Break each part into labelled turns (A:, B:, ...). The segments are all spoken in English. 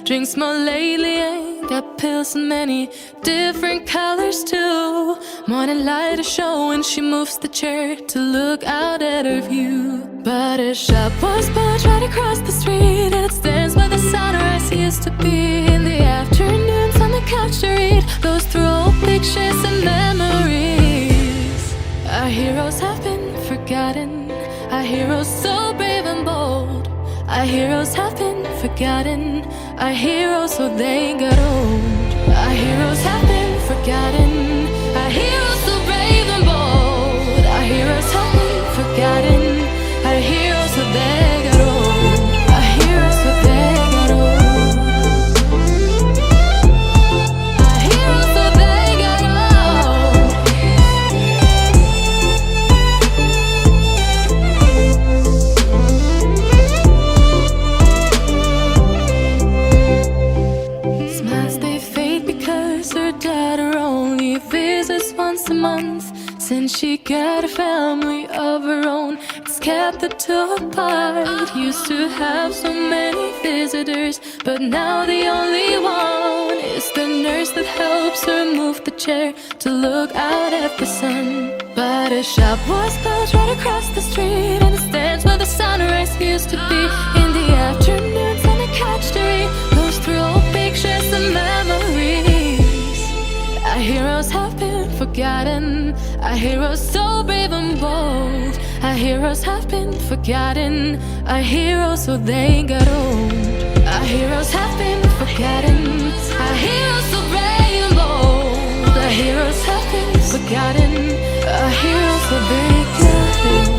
A: Drinks more lately, ain't got pills in many different colors too. Morning light is showing, she moves the chair to look out at her view. But her shop was built right across the street, and it stands where the sunrise used to be. In the afternoons on the couch to read, goes through old pictures and memories. Our heroes have been forgotten, our heroes so brave and bold. Our heroes have been forgotten, our heroes so they got old. Our heroes have been forgotten, our heroes so brave and bold. Our heroes have been forgotten, our heroes so they got old. Our heroes so they got old. Our heroes so they got old. Smiles they fade because her daughter only visits once a month. Since she got a family of her own, it's kept the two apart. Used to have so many visitors, but now the only one is the nurse that helps her move the chair to look out at the sun. But her shop was built right across the street, and it stands where the sunrise used to be. In the afternoons on the couch to read, goes through old pictures and memories. Our heroes have been forgotten, our heroes so brave and bold. Our heroes have been forgotten, our heroes so they got old. Our heroes have been forgotten, our heroes so brave and bold. Our heroes have been forgotten, our heroes so they got old.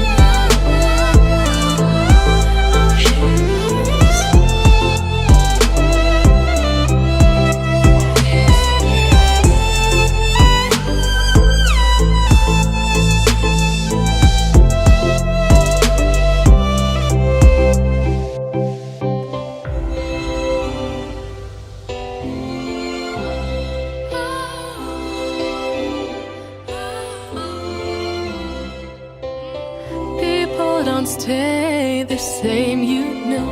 A: Don't stay the same, you know.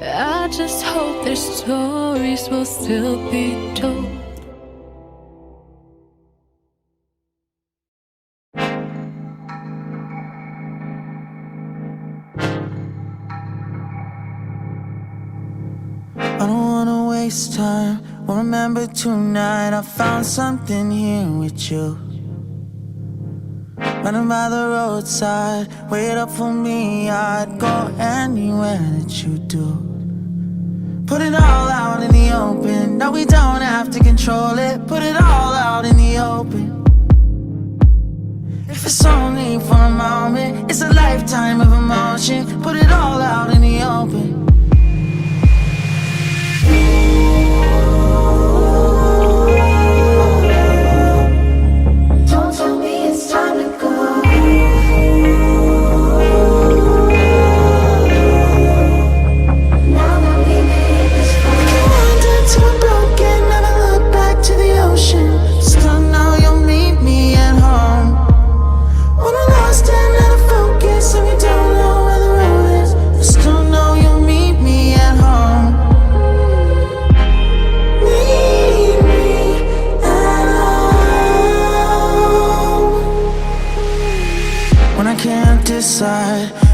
A: I just hope their stories will still be told.
B: I don't wanna waste time. Well, remember tonight I found something here with you. Running by the roadside, wait up for me. I'd go anywhere that you do. Put it all out in the open. No, we don't have to control it. Put it all out in the open. If it's only for a moment, it's a lifetime of emotion. Put it all out in the open.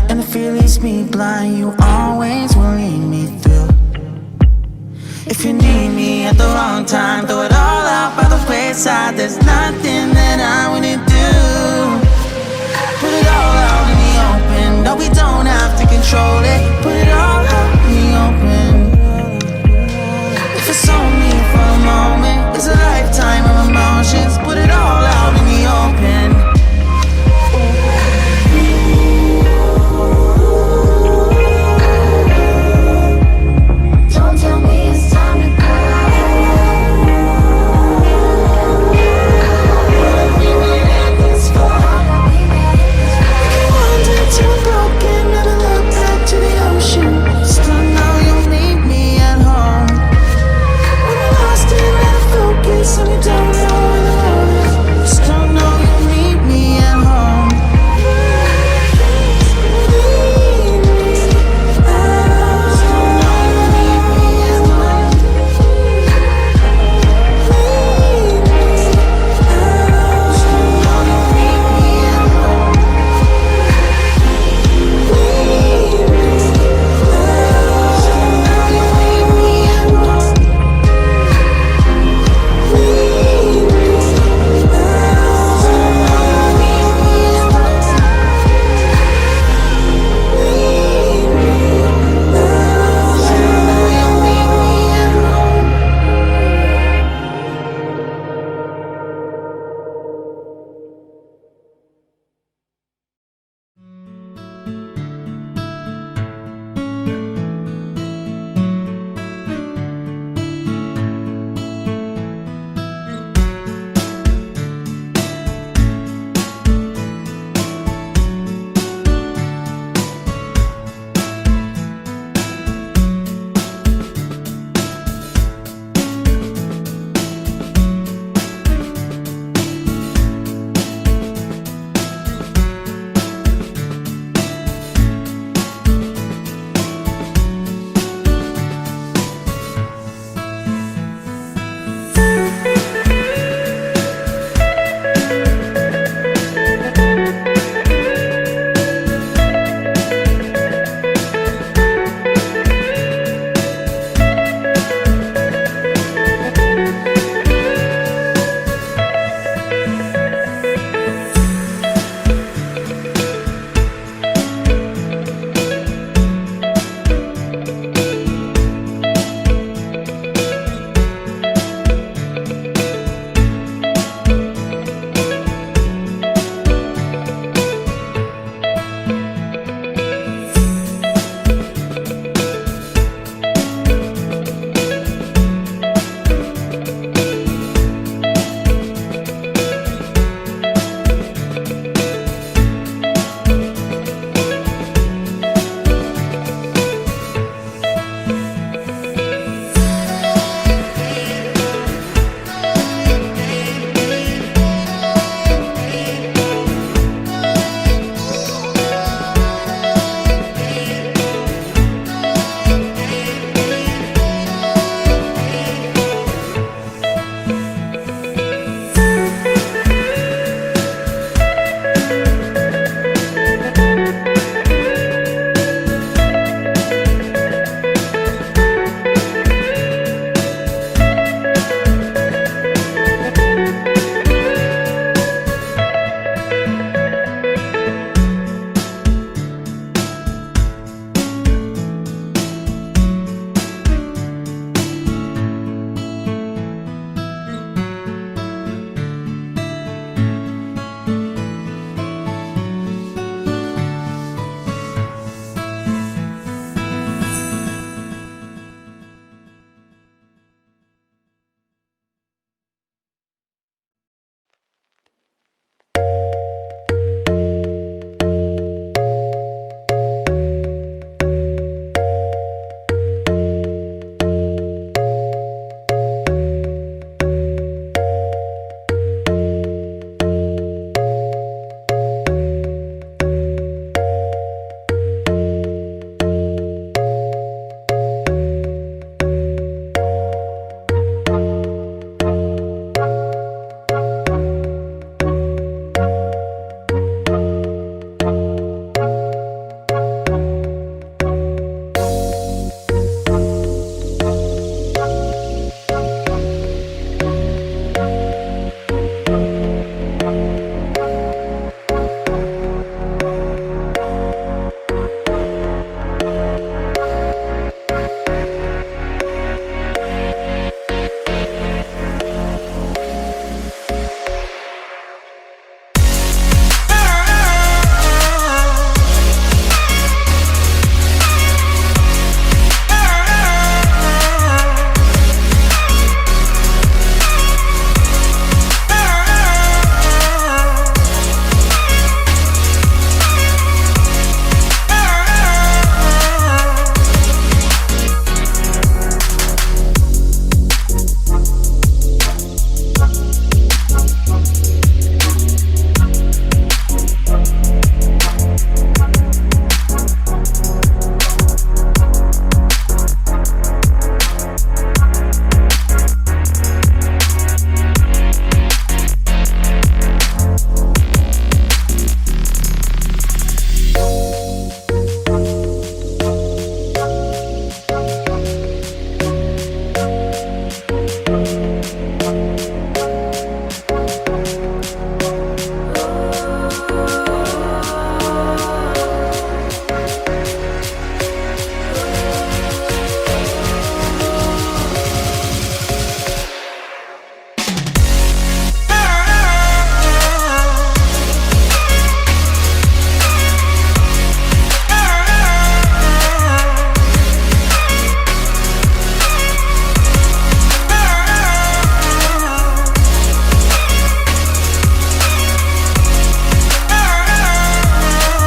B: And the fear leaves me blind. You always will lead me through. If you need me at the wrong time, throw it